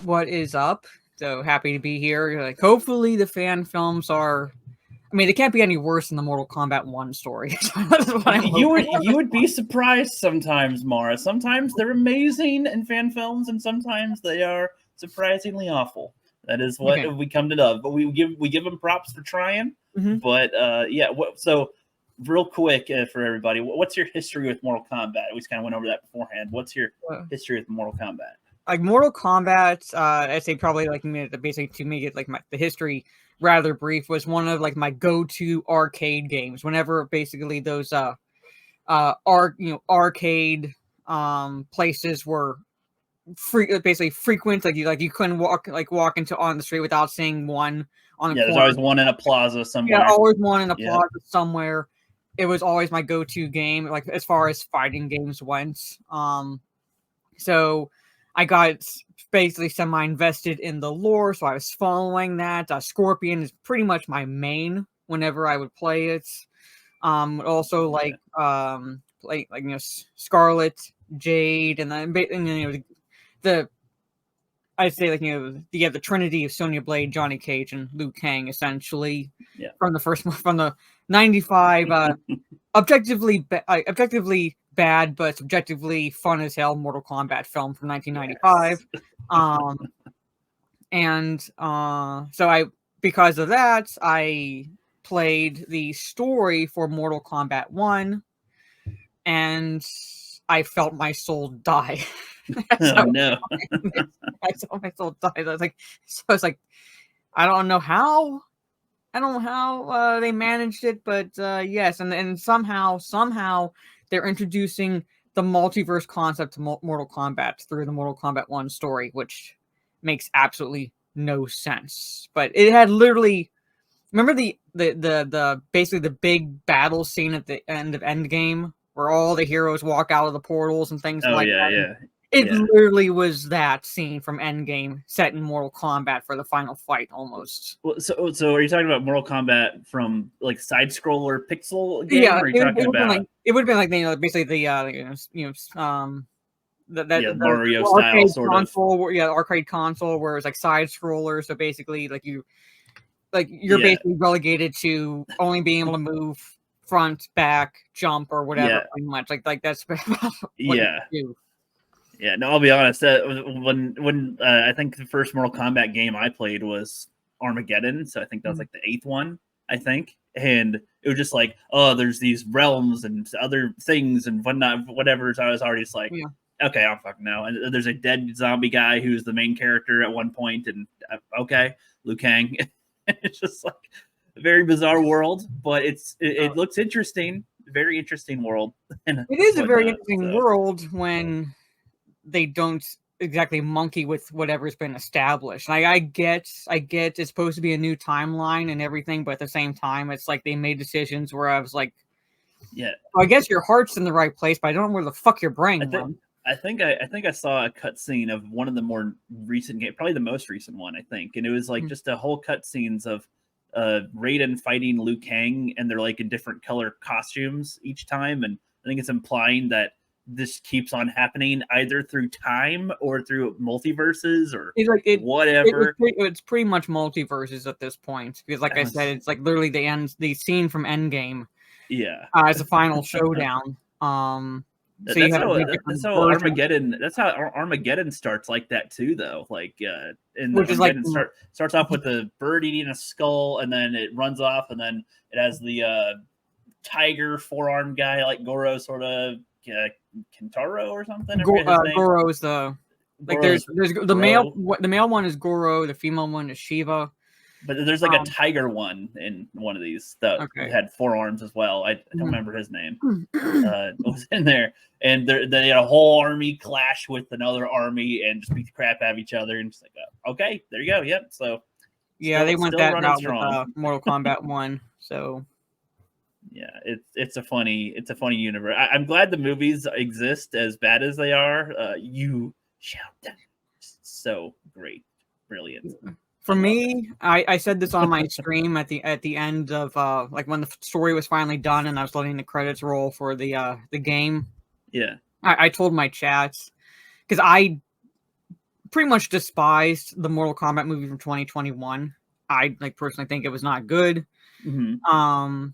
what is up? So happy to be here. Like, hopefully the fan films are. I mean, they can't be any worse than the Mortal Kombat 1 story. That's what I'm You hoping. would be surprised sometimes, Mara. Sometimes they're amazing in fan films, and sometimes they are surprisingly awful. That is what we come to know. But we give them props for trying. But yeah. So real quick for everybody, what's your history with Mortal Kombat? We just kind of went over that beforehand. What's your history with Mortal Kombat? Like Mortal Kombat, I'd say probably like basically to make it like the history rather brief, was one of like my go-to arcade games. Whenever basically those arcade places were basically frequent, like you couldn't walk into on the street without seeing one on a corner. There's always one in a plaza somewhere. Yeah, always one in a plaza somewhere. It was always my go-to game, like as far as fighting games went. So I got basically semi-invested in the lore, so I was following that. Scorpion is pretty much my main whenever I would play it. Also Scarlet, Jade, and then I'd say the Trinity of Sonya Blade, Johnny Cage, and Liu Kang essentially from the 95 objectively bad but subjectively fun as hell Mortal Kombat film from 1995. So because of that I played the story for Mortal Kombat 1 and I felt my soul die. No. I felt my soul die. I was like, I don't know how they managed it, but yes, and somehow they're introducing the multiverse concept to Mortal Kombat through the Mortal Kombat 1 story, which makes absolutely no sense. But it had literally, remember the basically the big battle scene at the end of Endgame where all the heroes walk out of the portals and things that. Yeah. It literally was that scene from Endgame set in Mortal Kombat for the final fight, almost. Well, so are you talking about Mortal Kombat from like side scroller pixel game? Yeah, or are you talking about? It would have been like basically the Mario style sort console, of. Arcade console where it's like side scroller. So basically, you're basically relegated to only being able to move front, back, jump, or whatever. Pretty much like that's what you do. Yeah, no, I'll be honest. When I think the first Mortal Kombat game I played was Armageddon, so I think that was like the 8th one, I think. And it was just like, oh, there's these realms and other things and whatever. So I was already just like, okay, I'm fucking now. And there's a dead zombie guy who's the main character at one point, and okay, Liu Kang. It's just like a very bizarre world, but it looks interesting. Very interesting world. It is a very interesting world when they don't exactly monkey with whatever's been established. I get it's supposed to be a new timeline and everything, but at the same time, it's like they made decisions where I was like, I guess your heart's in the right place, but I don't know where the fuck your brain went. I think I saw a cutscene of one of the more recent games, probably the most recent one, I think, and it was like just a whole cutscenes of Raiden fighting Liu Kang, and they're like in different color costumes each time, and I think it's implying that this keeps on happening either through time or through multiverses or whatever. It's pretty much multiverses at this point because, like I said, it's like literally the scene from Endgame. As a final showdown. That's how Armageddon. That's how Armageddon starts like that too, though. Like, which is Armageddon starts off with the bird eating a skull, and then it runs off, and then it has the tiger four-armed guy like Goro, sort of. Kentaro or something. Goro is the there's the male one is Goro, the female one is Shiva, but there's like a tiger one in one of these that had 4 arms as well. I don't remember his name. It was in there, and they had a whole army clash with another army and just beat the crap out of each other, and just like okay, there you go. Yep. So they went that route with Mortal Kombat 1. So. Yeah, it's a funny universe. I'm glad the movies exist, as bad as they are. You shout them. So great, brilliant. For me, I said this on my stream at the end of like when the story was finally done and I was letting the credits roll for the game. Yeah, I told my chats because I pretty much despised the Mortal Kombat movie from 2021. I personally think it was not good. Mm-hmm.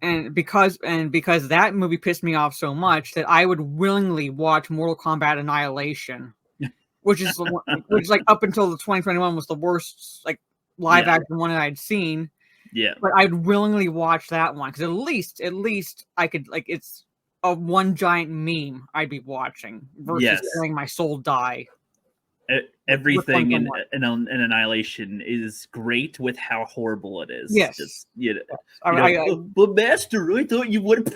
And because that movie pissed me off so much that I would willingly watch Mortal Kombat Annihilation, which is like up until the 2021 was the worst like live action one that I'd seen. Yeah, but I'd willingly watch that one because at least I could it's a one giant meme I'd be watching versus hearing my soul die. Everything in Annihilation is great with how horrible it is. Yes. Just, but Master, I thought you would.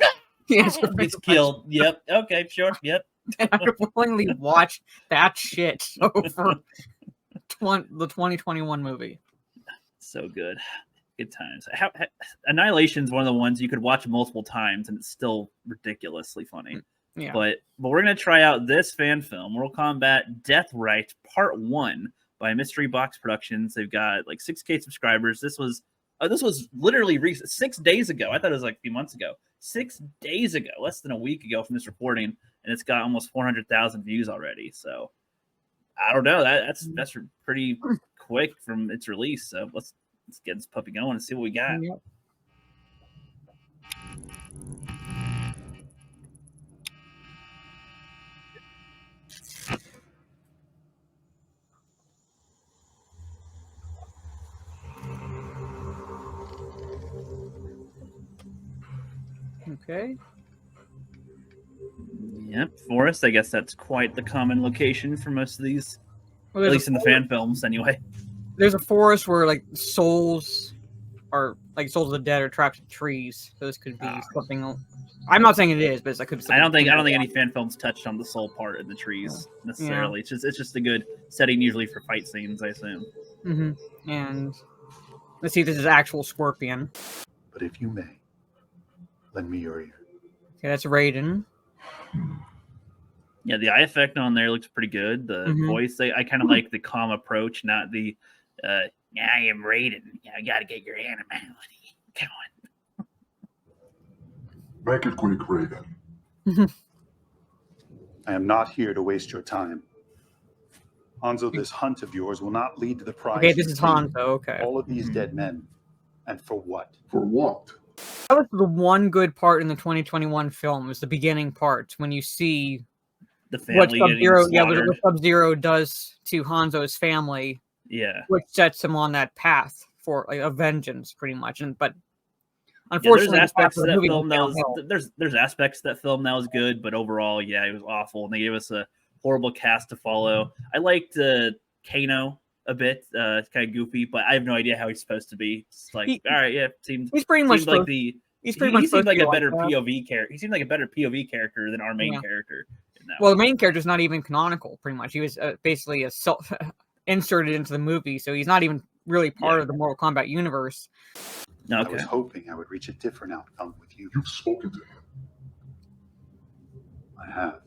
Yes, he's killed. Yep. Okay. Sure. Yep. I would willingly watch that shit over the 2021 movie. So good. Good times. Annihilation's one of the ones you could watch multiple times and it's still ridiculously funny. Yeah. But we're gonna try out this fan film, Mortal Kombat Deathright Part 1 by Mystery Box Productions. They've got like 6K subscribers. This was literally 6 days ago. I thought it was like a few months ago. 6 days ago, less than a week ago from this recording, and it's got almost 400,000 views already. So I don't know. That's pretty quick from its release. So let's get this puppy going and see what we got. Yep. Okay. Yep, forest. I guess that's quite the common location for most of these, at least in the fan films, anyway. There's a forest where like souls of the dead are trapped in trees. So this could be something. I'm not saying it is, but it could be. I don't think any fan films touched on the soul part in the trees necessarily. Yeah. It's just a good setting usually for fight scenes, I assume. Mm-hmm. And let's see, this is actual Scorpion. But if you may, lend me your ear. Okay, that's Raiden. Yeah, the eye effect on there looks pretty good. The voice, I kind of like the calm approach, not the I am Raiden. Yeah, I gotta get your animality. Come on. Make it quick, Raiden. I am not here to waste your time. Hanzo, this hunt of yours will not lead to the prize. Okay, this is Hanzo, okay. All of these dead men. And for what? For what? That was the one good part in the 2021 film, was the beginning part when you see the family what Sub-Zero does to Hanzo's family. Yeah. Which sets him on that path for like a vengeance, pretty much. But unfortunately, there's aspects of that film there's aspects of that film that was good, but overall, it was awful. And they gave us a horrible cast to follow. I liked Kano a bit. It's kind of goofy, but I have no idea how he's supposed to be. It's like, all right, he's pretty much like he seemed like a better POV character. He seemed like a better POV character than our main character. The main character's not even canonical. Pretty much, he was basically inserted into the movie, so he's not even really part of the Mortal Kombat universe. Okay. I was hoping I would reach a different outcome with you. You've spoken to him. I have.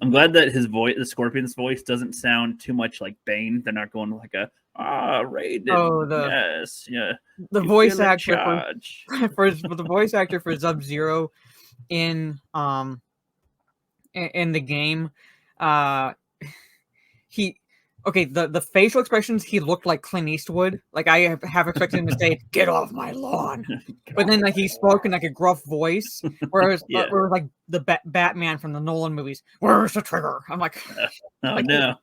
I'm glad that his voice, the Scorpion's voice, doesn't sound too much like Bane. They're not going like Raiden. The voice actor for the voice actor for Sub-Zero in the game, the facial expressions, he looked like Clint Eastwood. Like I have expected him to say, "Get off my lawn," but then like he spoke in like a gruff voice, whereas like the Batman from the Nolan movies, "Where's the trigger?" I'm like, no.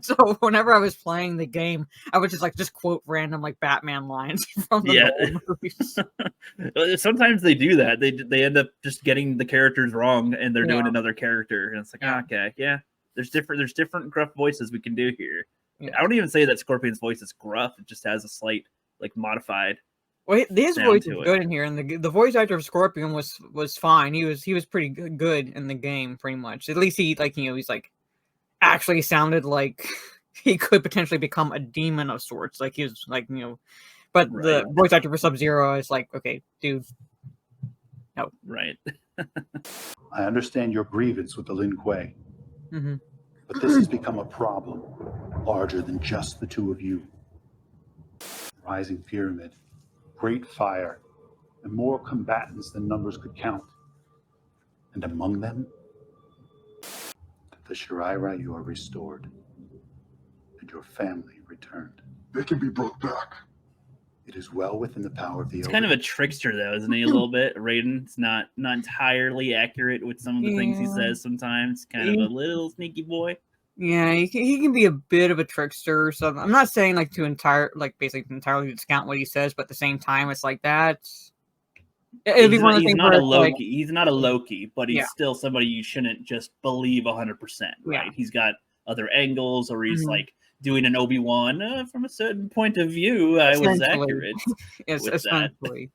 So whenever I was playing the game, I would just quote random like Batman lines from the Nolan movies. Sometimes they do that. They end up just getting the characters wrong, and they're doing another character, and it's like, okay, yeah. There's different gruff voices we can do here. Yeah. I don't even say that Scorpion's voice is gruff. It just has a slight like modified. Well, his voice is good in here, and the voice actor of Scorpion was fine. He was pretty good in the game, pretty much. At least he he's like actually sounded like he could potentially become a demon of sorts. Like he was like but the voice actor for Sub-Zero is like, okay, dude, no, right. I understand your grievance with the Lin Kuei. Mm-hmm. But this has become a problem larger than just the two of you. Rising pyramid, great fire, and more combatants than numbers could count. And among them, the the Shiraira, you are restored, and your family returned. They can be brought back. It is well within the power of the It's Ogre. kind of a trickster, though, isn't he? A little bit. Raiden. It's not entirely accurate with some of the things he Yeah. says. Sometimes, kind of a little sneaky boy. Yeah, he can be a bit of a trickster. So I'm not saying like basically entirely discount what he says, but at the same time, it's like that. It'd be one of the He's things not where a it's Loki. like, He's not a Loki, but he's Yeah. still somebody you shouldn't just believe 100%. Right? Yeah. He's got other angles, or he's Mhm. like doing an Obi-Wan from a certain point of view. I was Essentially. accurate. Yes, with that. essentially.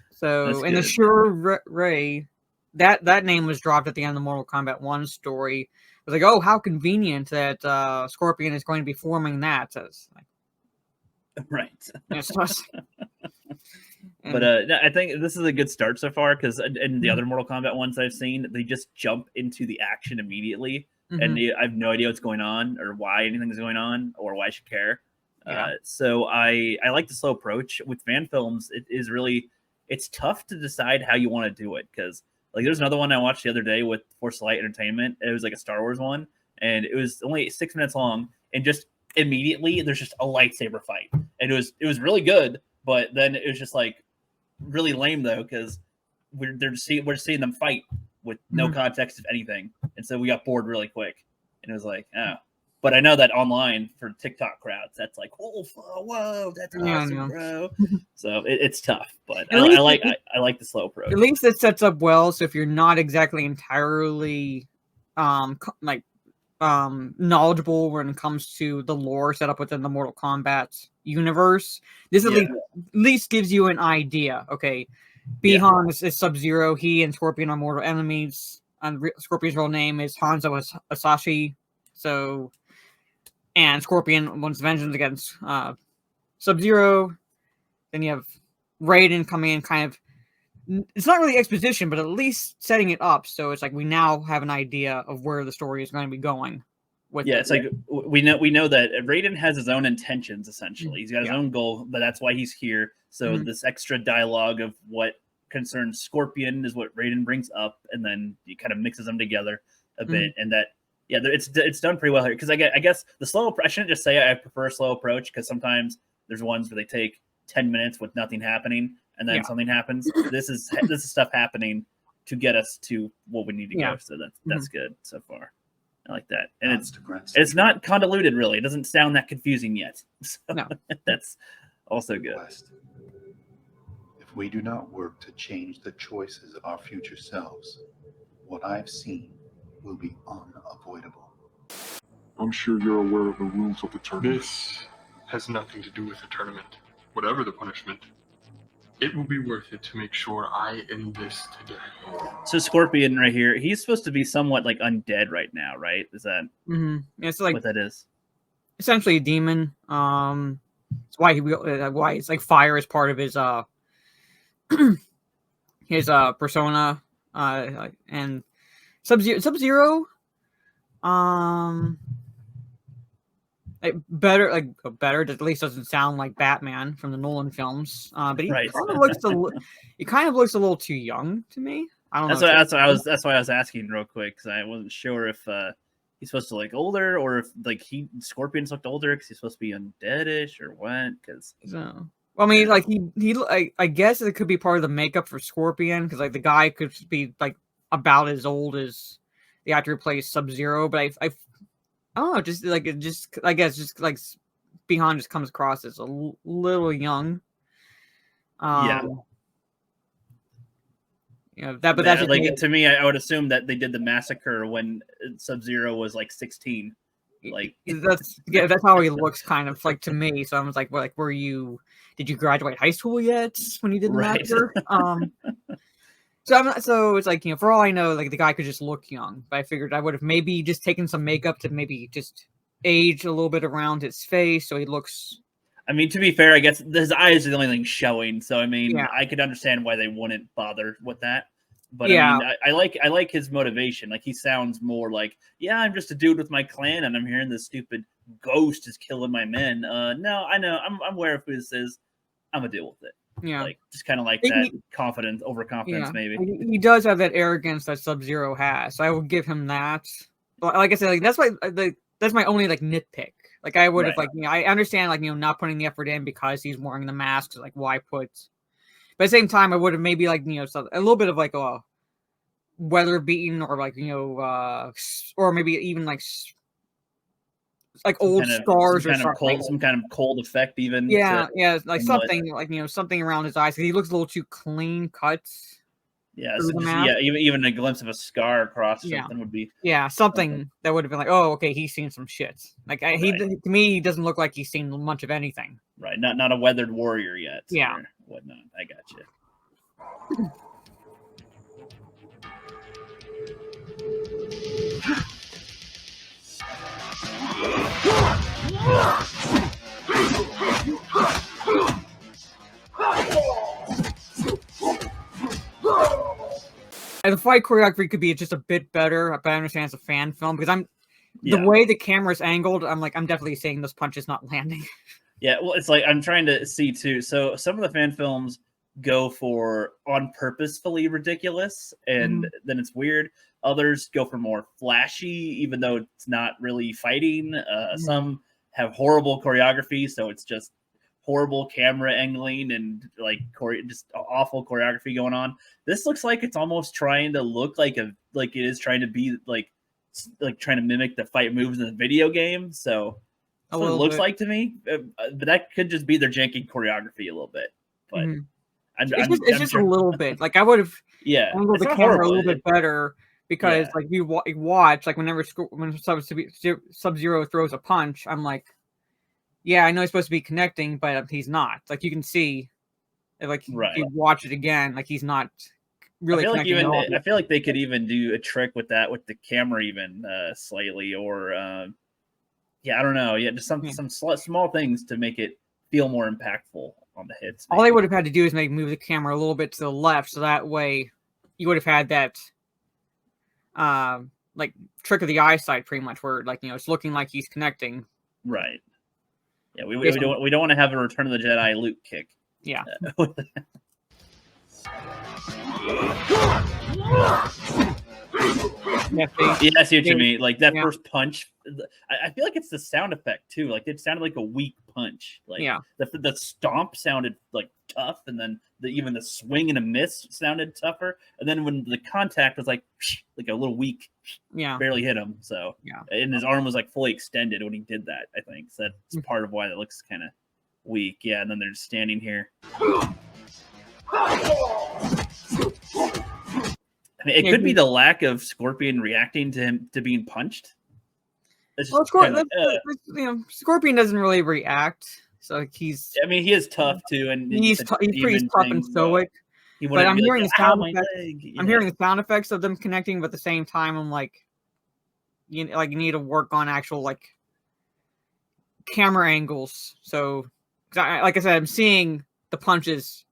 So That's in the good. Sure Ray, that name was dropped at the end of the Mortal Kombat 1 story. It was like, oh, how convenient that Scorpion is going to be forming that. So it's like, Right. it's just, But I think this is a good start so far, because in the Mhm. other Mortal Kombat ones I've seen, they just jump into the action immediately, Mhm. and I have no idea what's going on or why anything's going on or why I should care. Yeah. So I like the slow approach with fan films. It is really, it's tough to decide how you want to do it, because like there's another one I watched the other day with Force Light Entertainment. It was like a Star Wars one, and it was only 6 minutes long, and just immediately there's just a lightsaber fight, and it was really good, but then it was just like really lame though, because we're seeing them fight with no Mhm. context of anything, and so we got bored really quick, and it was like, oh. But I know that online for TikTok crowds, that's like, oh, whoa, that's Yeah, I awesome, know. bro. So it's tough, but At least I like the slow approach. At least it sets up well. So if you're not exactly entirely, knowledgeable when it comes to the lore set up within the Mortal Kombat universe, this at least gives you an idea. Okay, Bihan is Sub-Zero. He and Scorpion are mortal enemies. And Scorpion's real name is Hanzo Asashi. So, and Scorpion wants vengeance against Sub-Zero. Then you have Raiden coming in, kind of. It's not really exposition, but at least setting it up. So it's like we now have an idea of where the story is going to be going. It's like we know that Raiden has his own intentions. Essentially, he's got his own goal, but that's why he's here. So this extra dialogue of what concerns Scorpion is what Raiden brings up, and then he kind of mixes them together a bit, and that it's done pretty well here. Because I guess the slow approach, I shouldn't just say I prefer a slow approach, because sometimes there's ones where they take 10 minutes with nothing happening, and then something happens. This is stuff happening to get us to what we need to go. So that's good so far. I like that, and it's not convoluted really. It doesn't sound that confusing yet. So that's also good. If we do not work to change the choices of our future selves, what I've seen will be unavoidable. I'm sure you're aware of the rules of the tournament. This has nothing to do with the tournament. Whatever the punishment, it will be worth it to make sure I end this today. So Scorpion right here, he's supposed to be somewhat like undead right now, right? Is that it's like what that is? Essentially a demon. It's why it's like fire is part of his persona. And Sub-Zero, better, at least doesn't sound like Batman from the Nolan films. But he kind of looks a little too young to me. I don't know. That's why I was asking real quick, because I wasn't sure if he's supposed to look older, or if like Scorpion's looked older because he's supposed to be undeadish or what. Because well, I mean, like I guess it could be part of the makeup for Scorpion, because like the guy could be like about as old as the actor who plays Sub-Zero, but I don't know, I guess just like Bihan just comes across as a little young. But that's just like to me. I would assume that they did the massacre when Sub-Zero was like 16. Like that's how he looks, kind of like to me. So I was like, did you graduate high school yet when you did the massacre? So it's like, for all I know, like the guy could just look young. But I figured I would have maybe just taken some makeup to maybe just age a little bit around his face so he looks. I mean, to be fair, I guess his eyes are the only thing showing. So I mean, I could understand why they wouldn't bother with that. But I mean, I like his motivation. Like he sounds more like, I'm just a dude with my clan, and I'm hearing this stupid ghost is killing my men. No, I know, I'm aware of who this is. I'm gonna deal with it. Yeah, like just kind of like that overconfidence, maybe. He does have that arrogance that Sub-Zero has. So I will give him that. like I said, like that's that's my only like nitpick. Like I would have Right. like I understand like not putting the effort in because he's wearing the mask. So, like why put? But at the same time, I would have maybe like so a little bit of like a weather beaten or like or maybe even like Some old kind of scars or something. cold, some kind of cold effect even. Yeah, yeah, like somewhat- something like something around his eyes. He looks a little too clean cut. Yeah, through so the just, mask. even a glimpse of a scar across Yeah. something would be. Yeah, something that would have been like, oh, okay, he's seen some shit. Like he Right. to me, he doesn't look like he's seen much of anything. Right, not a weathered warrior yet. Yeah. Or whatnot. I got you. And the fight choreography could be just a bit better, but I understand it's a fan film because Yeah. the way the camera's angled, I'm definitely seeing those punches not landing. Yeah, well, it's like I'm trying to see too. So some of the fan films go for on purposefully ridiculous, and then it's weird. Others go for more flashy, even though it's not really fighting. Some have horrible choreography, so it's just horrible camera angling and like just awful choreography going on. This looks like it's almost trying to look like it is trying to be like trying to mimic the fight moves in the video game. So that's what it looks like to me, but that could just be their janky choreography a little bit. But it's just a little bit. Like I would have angled the camera a little bit better because like you watch like when Sub-Zero throws a punch, I'm like, yeah, I know he's supposed to be connecting, but he's not. Like you can see, like if you watch it again, like he's not really. I feel like they could even do a trick with that with the camera even slightly or. I don't know. Yeah, just some small things to make it feel more impactful on the hits. Maybe. All they would have had to do is move the camera a little bit to the left, so that way you would have had that, like trick of the eyesight, pretty much, where like it's looking like he's connecting. Right. Yeah, we don't want to have a Return of the Jedi Luke kick. Yeah. I see what you mean. Like that first punch, I feel like it's the sound effect too. Like it sounded like a weak punch. Like the stomp sounded like tough, and then even the swing and a miss sounded tougher. And then when the contact was like a little weak, barely hit him. So and his arm was like fully extended when he did that. I think so that's part of why it looks kind of weak. Yeah, and then they're just standing here. I mean, it could be the lack of Scorpion reacting to him to being punched. Scorpion doesn't really react, so he's. I mean, he is tough too, and he's pretty tough and stoic. But I'm hearing the sound effects. I'm hearing the sound effects of them connecting, but at the same time, I'm like, you need to work on actual like camera angles. So, like I said, I'm seeing the punches.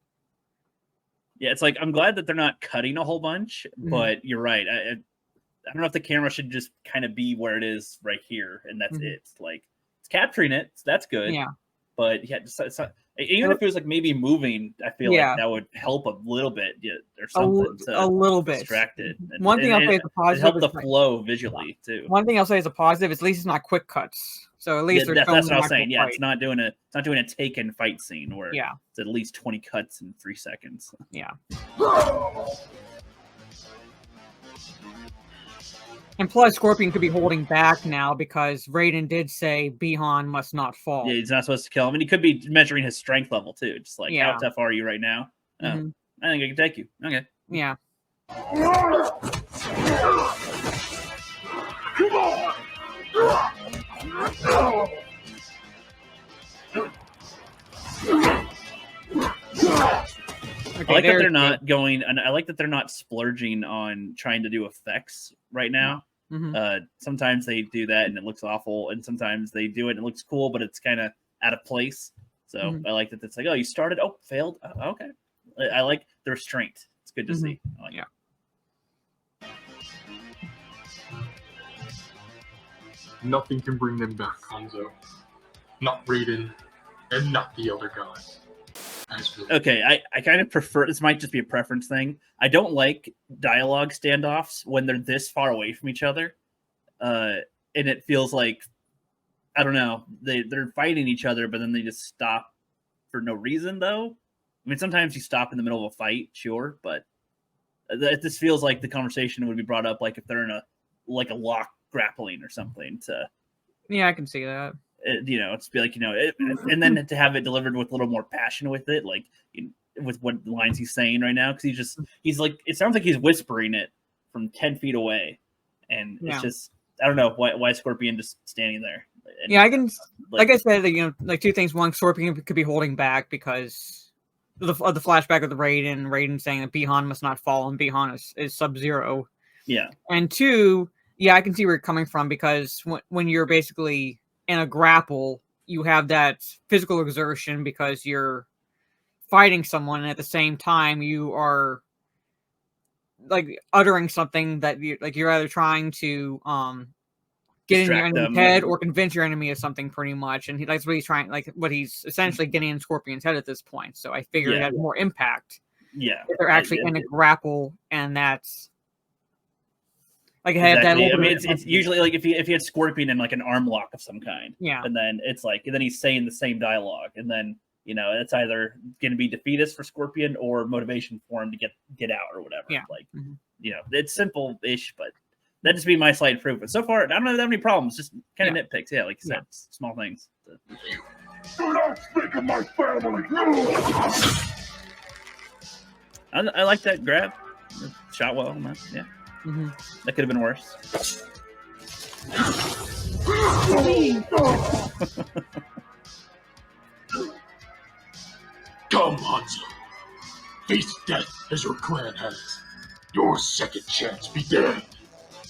Yeah, it's like I'm glad that they're not cutting a whole bunch, but you're right. I don't know if the camera should just kind of be where it is right here, and that's it. It's like it's capturing it, so that's good. Yeah, but even if it was like maybe moving, I feel like that would help a little bit, or something. A little bit distracted. One thing I'll say is a positive. Help the flow visually too. One thing I'll say is a positive is at least it's not quick cuts. So at least that's what I was saying. Yeah, it's not doing a Taken fight scene where it's at least 20 cuts in 3 seconds. Yeah. And plus, Scorpion could be holding back now because Raiden did say Bihan must not fall. Yeah, he's not supposed to kill him, and he could be measuring his strength level too. Just like how tough are you right now? I think I can take you. Okay. Yeah. I like that they're not going, and I like that they're not splurging on trying to do effects right now. Sometimes they do that and it looks awful, and sometimes they do it and it looks cool, but it's kind of out of place. So I like that it's like, oh, you started, failed. Okay. I like the restraint. It's good to see. I like it. Nothing can bring them back, Hanzo. Not Raiden, and not the other guys. Okay, I kind of prefer, this might just be a preference thing. I don't like dialogue standoffs when they're this far away from each other. and it feels like, I don't know, they're fighting each other, but then they just stop for no reason, though. I mean, sometimes you stop in the middle of a fight, sure, but this feels like the conversation would be brought up like if they're in a lock grappling or something. Yeah, I can see that. It's be like, and then to have it delivered with a little more passion with it, like with what lines he's saying right now, because he's like, it sounds like he's whispering it from 10 feet away, and it's just, I don't know why Scorpion just standing there. And, yeah, I can, like I said, like two things. One, Scorpion could be holding back because the flashback of the Raiden saying that Bihan must not fall, and Bihan is Sub-Zero. Yeah. And two, yeah, I can see where you're coming from, because when you're basically in a grapple, you have that physical exertion because you're fighting someone, and at the same time you are like uttering something that you're either trying to get in your enemy's head or convince your enemy of something, pretty much. And that's what he's trying, like what he's essentially getting in Scorpion's head at this point. So I figure it has more impact. Yeah, if they're actually in a grapple, and that's like exactly. I mean, it's usually like if you had Scorpion in like an arm lock of some kind, and then it's like, and then he's saying the same dialogue, and then it's either going to be defeatist for Scorpion or motivation for him to get out or whatever. Yeah. Like, it's simple-ish, but that'd just be my slight improvement. So far, I don't have that many problems. Just kind of nitpicks. Yeah, like you said, small things. Do not speak of my family. I like that grab. Shot well, man. Yeah. That could have been worse. Come, Hanzo. Face death as your clan has. Your second chance be dead.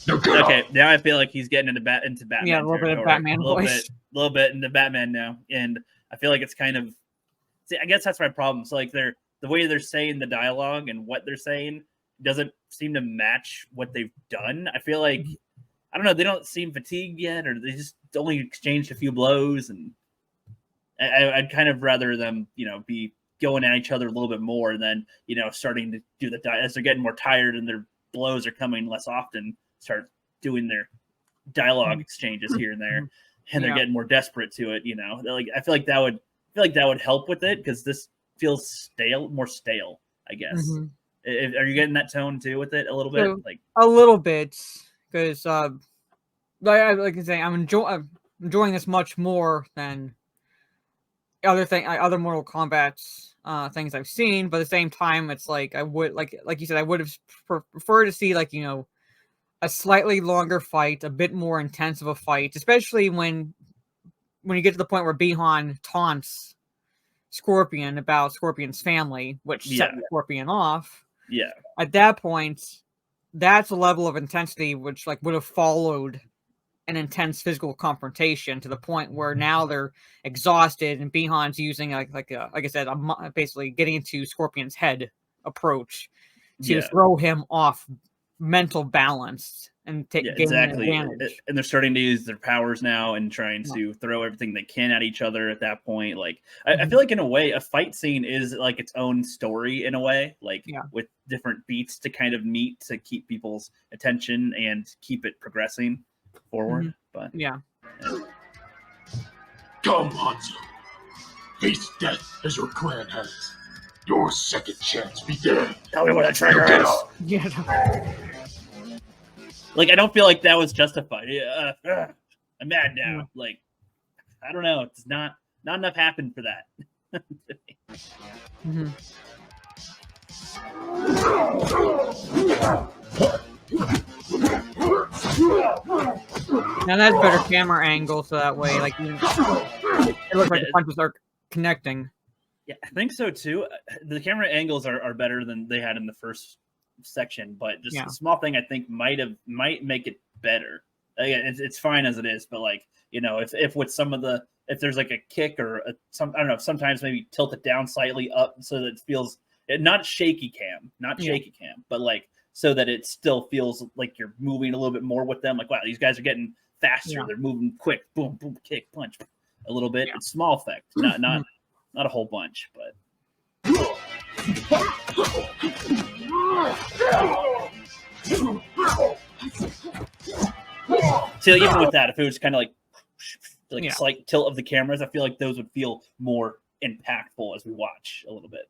Now get okay, up. now I feel like he's getting into Batman. Yeah, a little bit of Batman voice. A little bit into Batman now, and I feel like it's kind of. See, I guess that's my problem. So like the way they're saying the dialogue and what they're saying doesn't seem to match what they've done. I feel like I don't know. They don't seem fatigued yet, or they just only exchanged a few blows, and I'd kind of rather them, be going at each other a little bit more, and then starting to do as they're getting more tired and their blows are coming less often, start doing their dialogue exchanges here and there, and they're getting more desperate to it. Like I feel like that would help with it, because this feels more stale, I guess. Are you getting that tone too with it a little bit? Like a little bit, because like I say, I'm enjoying this much more than other Mortal Kombat things I've seen. But at the same time, it's like I would like you said, I would have preferred to see a slightly longer fight, a bit more intense of a fight, especially when you get to the point where Bihan taunts Scorpion about Scorpion's family, which set Scorpion off. Yeah. At that point, that's a level of intensity which would have followed an intense physical confrontation, to the point where now they're exhausted, and Bihan's using like I said, basically getting into Scorpion's head approach to throw him off mental balance and take exactly. advantage. And they're starting to use their powers now and trying to throw everything they can at each other at that point. Like I feel like in a way a fight scene is like its own story in a way, with different beats to kind of meet to keep people's attention and keep it progressing forward. But come, Hanzo. Face death as your clan has. Your second chance be dead. Tell me what a trigger is. Like, I don't feel like that was justified. I'm mad now. Like, I don't know. It's not enough happened for that. Now that's better camera angle, so that way, it looks like the punches are connecting. Yeah, I think so too. The camera angles are better than they had in the first section, but just a small thing I think might make it better. Again, it's fine as it is, but if with some of if there's like a kick or I don't know, sometimes maybe tilt it down slightly up so that it feels not shaky cam, but so that it still feels like you're moving a little bit more with them. Like, wow, these guys are getting faster. They're moving quick. Boom, boom, kick, punch, a little bit. It's small effect, not a whole bunch, but. So even with that, if it was kind of like Yeah. slight tilt of the cameras, I feel like those would feel more impactful as we watch a little bit.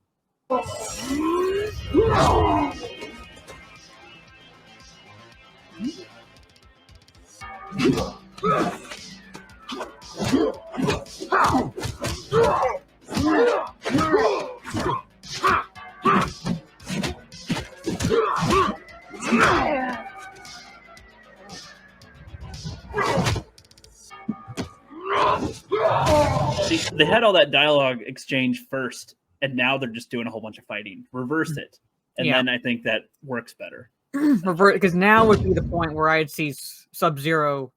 See, they had all that dialogue exchange first, and now they're just doing a whole bunch of fighting. Reverse it, and Yeah. then I think that works better. Revert, because now would be the point where I'd see Sub-Zero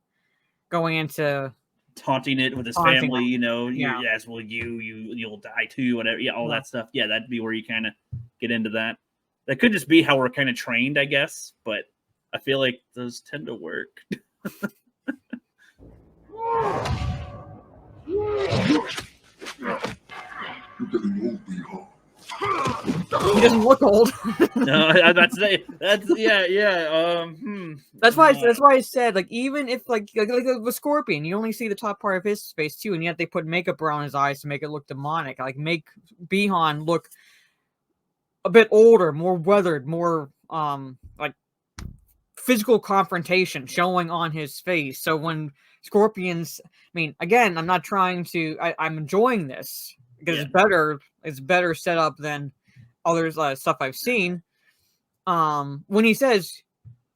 going into Taunting it with his Taunting family, him. you know, Yeah. yes, well, you'll die too, whatever, yeah, all Yeah. that stuff. Yeah, that'd be where you kind of get into that. That could just be how we're kind of trained, I guess, but I feel like those tend to work. You're getting old, Leon. He doesn't look old. No, I'm about to say that's That's why I said, like, even if like with Scorpion, you only see the top part of his face too, and yet they put makeup around his eyes to make it look demonic. Like, make Bihan look a bit older, more weathered, more like physical confrontation showing on his face. So when Scorpion's, I mean, again, I'm not trying to. I'm enjoying this because it's better set up than other stuff I've seen. When he says,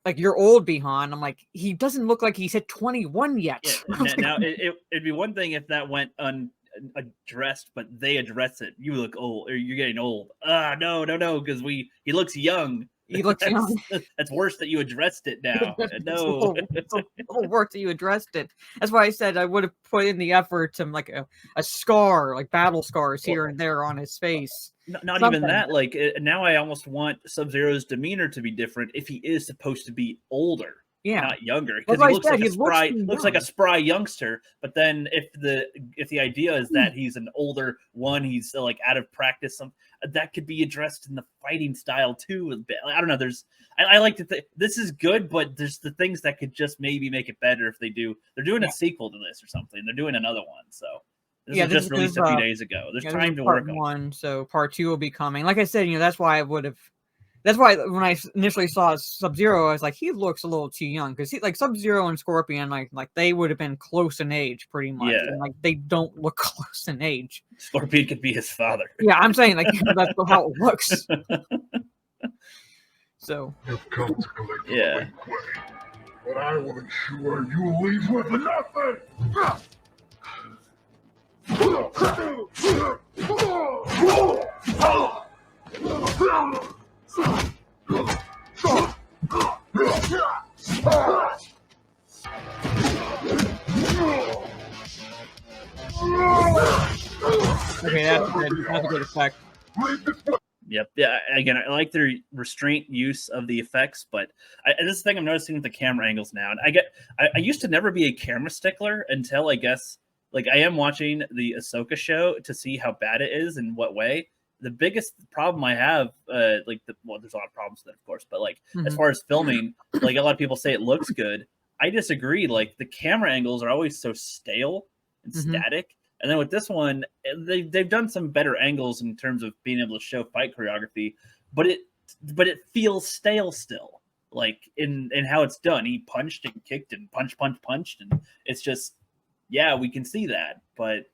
like, you're old, Bihan, I'm like, he doesn't look like he's hit 21 yet. Yeah, now it'd be one thing if that went unaddressed, but they address it. You look old, or you're getting old. No, because he looks young. He looks young. That's worse that you addressed it now. No, it's a little worse that you addressed it. That's why I said I would have put in the effort to like a scar, like battle scars here and there on his face. Not Something. even that. Like, now I almost want Sub-Zero's demeanor to be different if he is supposed to be older, not younger. Because he looks like a spry youngster. But then if the idea is that he's an older one, he's like out of practice, that could be addressed in the fighting style too. I don't know. I like to think this is good, but there's the things that could just maybe make it better if they do. They're doing a sequel to this or something. They're doing another one, so. This was just released a few days ago. There's time to work on one, so part 2 will be coming. Like I said, that's why that's why when I initially saw Sub-Zero, I was like, he looks a little too young, because like Sub-Zero and Scorpion, like they would have been close in age pretty much. Yeah. And, like, they don't look close in age. Scorpion could be his father. Yeah, I'm saying, like, that's how it looks. So. You've come to collect the Yeah. Quay, but I will ensure you leave with nothing. Okay, that's good. That's a good effect. Yep. Yeah. Again, I like their restraint use of the effects, but this is the thing I'm noticing with the camera angles now. And I used to never be a camera stickler until I guess, like, I am watching the Ahsoka show to see how bad it is and what way. The biggest problem I have, there's a lot of problems with it, of course, but like as far as filming, like a lot of people say it looks good. I disagree. Like, the camera angles are always so stale and static. And then with this one, they've done some better angles in terms of being able to show fight choreography, but it feels stale still. Like in how it's done. He punched and kicked and punched, and it's just, yeah, we can see that, but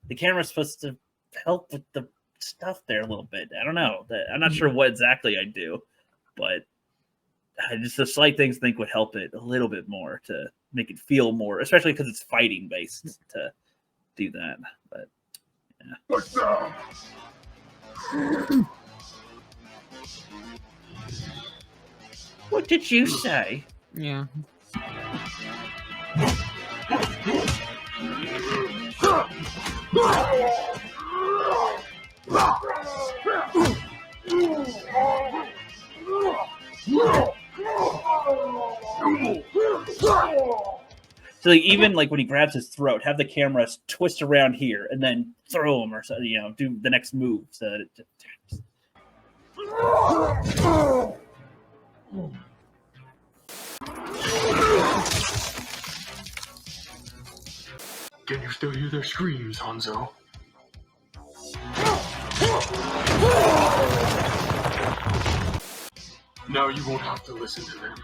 the camera's supposed to help with the stuff there a little bit. I don't know. I'm not sure what exactly I do, but just the slight things I think would help it a little bit more to make it feel more, especially because it's fighting based, to do that. But yeah. What did you say? Yeah. So like, even like when he grabs his throat, have the camera twist around here and then throw him or so, do the next move so that it just... still hear their screams, Hanzo. Now you won't have to listen to them.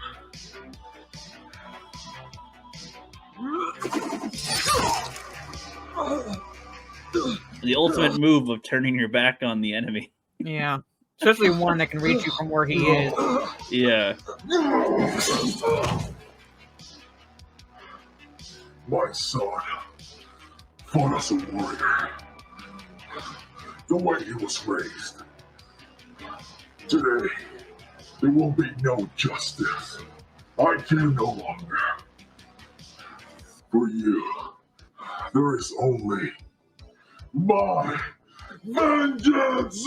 The ultimate move of turning your back on the enemy. Yeah. Especially one that can reach you from where he is. Yeah. My son fought as a warrior, the way he was raised. Today, there will be no justice. I care no longer. For you, there is only my vengeance!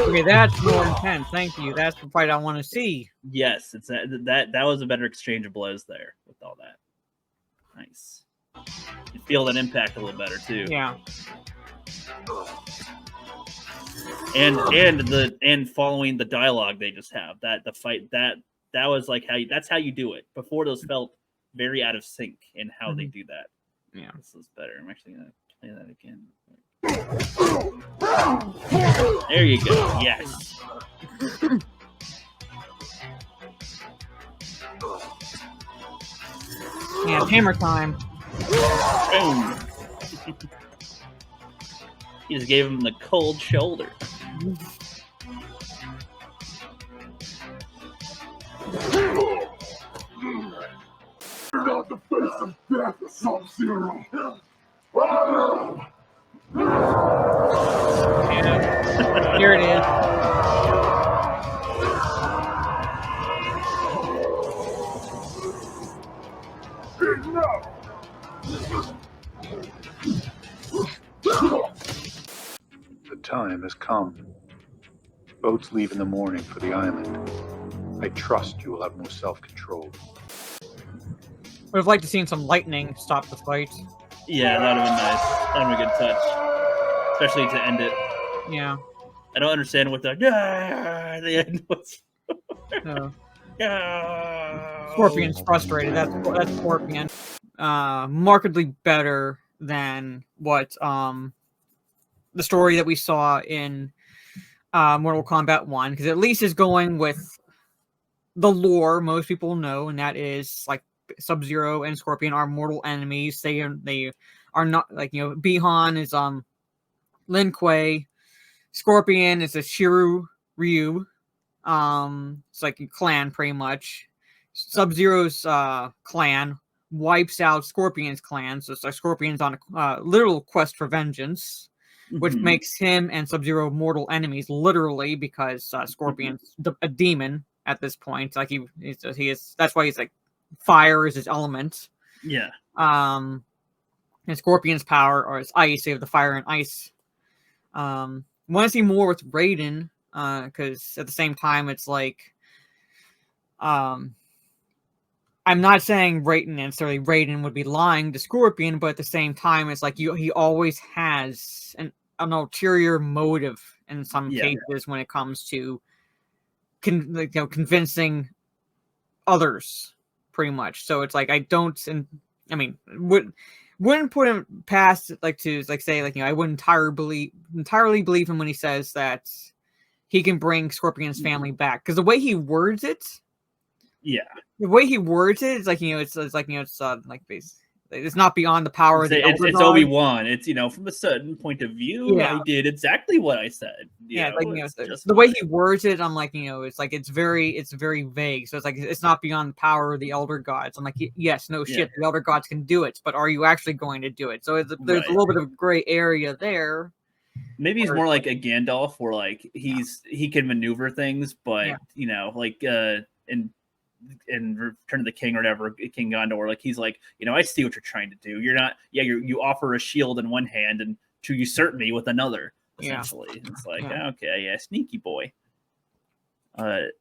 Okay, that's more intense. Thank you. That's the fight I want to see. Yes, it's that was a better exchange of blows there with all that. Nice. You feel that impact a little better too. Yeah. And following the dialogue they just have, that the fight that was like that's how you do it. Before those felt very out of sync in how they do that. Yeah. This is better. I'm actually gonna play that again. There you go. Yes. Yeah, it's hammer time. Boom. He just gave him the cold shoulder. You're not the face of death, Sub-Zero. Yeah. Here it is. The time has come. Boats leave in the morning for the island. I trust you will have more self-control. Would have liked to seen some lightning stop the fight. Yeah, that would have been nice. That would have been a good touch. Especially to end it. Yeah. I don't understand what the end was. Scorpion's frustrated. That's Scorpion. Markedly better than what the story that we saw in Mortal Kombat 1, because at least is going with the lore most people know, and that is like Sub-Zero and Scorpion are mortal enemies. They are not like, Bihan is Lin Kuei, Scorpion is a Shiru Ryu. It's like a clan pretty much. Sub-Zero's clan wipes out Scorpion's clan, so Scorpion's on a literal quest for vengeance, which makes him and Sub-Zero mortal enemies, literally, because Scorpion's a demon at this point. Like he is. That's why he's like fire is his element. Yeah. And Scorpion's power or his ice. They have the fire and ice. Want to see more with Raiden, because at the same time it's like, I'm not saying Raiden would be lying to Scorpion, but at the same time, it's like he always has an ulterior motive in some cases when it comes to convincing others, pretty much. So it's like wouldn't put him past I wouldn't entirely believe him when he says that he can bring Scorpion's family back, because the way he words it. Yeah. The way he words it is like, it's not beyond the power of the Elder it's God. Obi-Wan. It's, from a certain point of view, I did exactly what I said. The way he words it, I'm like, it's very vague. So it's like, it's not beyond the power of the Elder Gods. I'm like, yes, no shit, the Elder Gods can do it, but are you actually going to do it? So there's a little bit of gray area there. Maybe he's more like a Gandalf, where like he can maneuver things, but in Return of the King or whatever, King Gondor, like he's like, I see what you're trying to do. You're not, you offer a shield in one hand and to usurp me with another, essentially. It's like, okay, sneaky boy.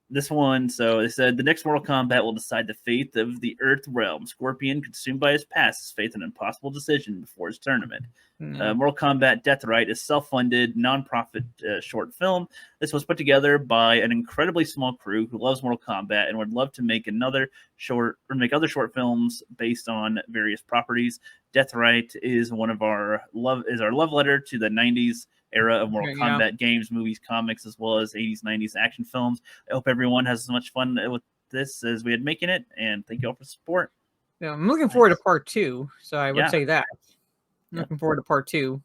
This one, so they said the next Mortal Kombat will decide the fate of the Earth realm. Scorpion, consumed by his past, has faced an impossible decision before his tournament. Mortal Kombat Deathright is self-funded, non-profit short film. This was put together by an incredibly small crew who loves Mortal Kombat and would love to make other short films based on various properties. Deathright is our love letter to the 90s era of Mortal Kombat games, movies, comics, as well as 80s, 90s action films. I hope everyone has as much fun with this as we had making it, and thank you all for the support. Yeah, I'm looking forward to part 2, so I would say that. Looking forward to part 2.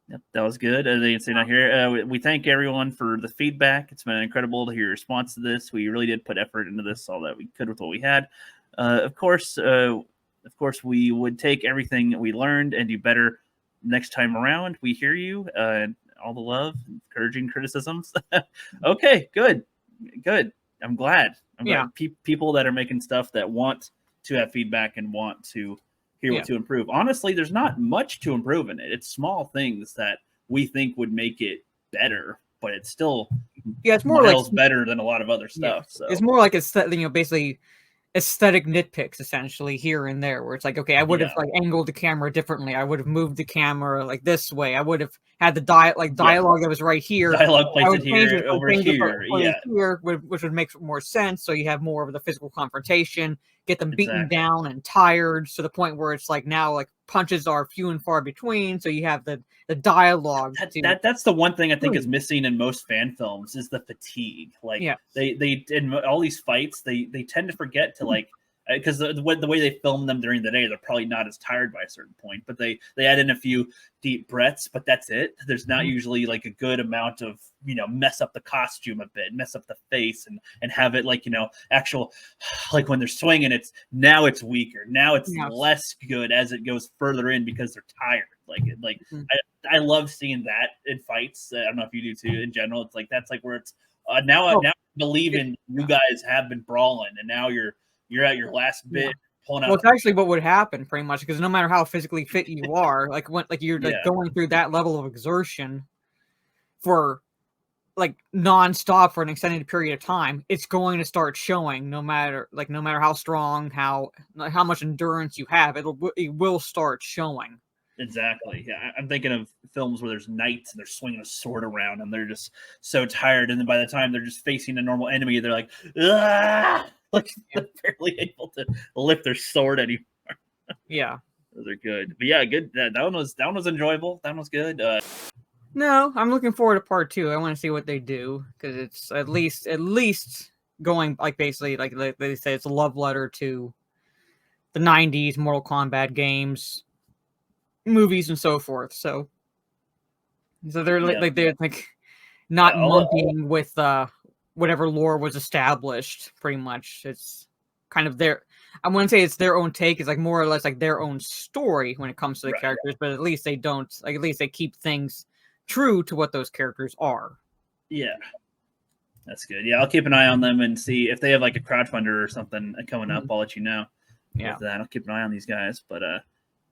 Yep, that was good. As you can see down here, we thank everyone for the feedback. It's been incredible to hear your response to this. We really did put effort into this, all that we could with what we had. Of course, we would take everything that we learned and do better next time around. We hear you. All the love, encouraging criticisms. Okay, good. I'm glad. People that are making stuff that want to have feedback and want to hear what to improve. Honestly, there's not much to improve in it. It's small things that we think would make it better, but it's still it's more like better than a lot of other stuff. So it's more like it's basically aesthetic nitpicks essentially here and there, where it's like, okay, I would have like angled the camera differently. I would have moved the camera like this way. I would have had the dialogue that was right here. Dialogue placed here over here. Here, which would make more sense. So you have more of the physical confrontation, get them beaten down and tired to the point where it's like now like punches are few and far between. So you have the dialogue. That's the one thing I think is missing in most fan films is the fatigue. Like they in all these fights, they tend to forget to like, because the way they film them during the day, they're probably not as tired by a certain point, but they add in a few deep breaths, but that's it. There's not usually like a good amount of, mess up the costume a bit, mess up the face and have it like, actual, like when they're swinging, it's weaker. Now it's less good as it goes further in because they're tired. I love seeing that in fights. I don't know if you do too in general. It's like, that's like where it's now I believe in you guys have been brawling and now you're at your last bit pulling out. Well, it's actually what would happen pretty much, because no matter how physically fit you are, like when you're going through that level of exertion for like nonstop for an extended period of time, it's going to start showing. No matter how strong, how much endurance you have, it will start showing. Exactly. Yeah, I'm thinking of films where there's knights and they're swinging a sword around and they're just so tired, and then by the time they're just facing a normal enemy, they're like, ah! Like they're barely able to lift their sword anymore. Yeah, those are good. But yeah, good. That one was enjoyable. That one was good. No, I'm looking forward to part 2. I want to see what they do, because it's at least going like basically like they say it's a love letter to the 90s Mortal Kombat games, movies, and so forth. So they're they're like not monkeying with whatever lore was established. Pretty much, it's kind of I wouldn't say it's their own take. It's like more or less like their own story when it comes to the characters. But at least they don't. Like at least they keep things true to what those characters are. Yeah, that's good. Yeah, I'll keep an eye on them and see if they have like a crowdfunder or something coming up. I'll let you know. Yeah, with that, I'll keep an eye on these guys. But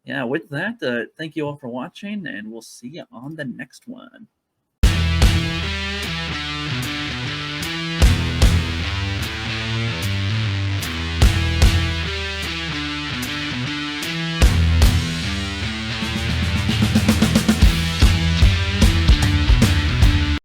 yeah, with that, thank you all for watching, and we'll see you on the next one.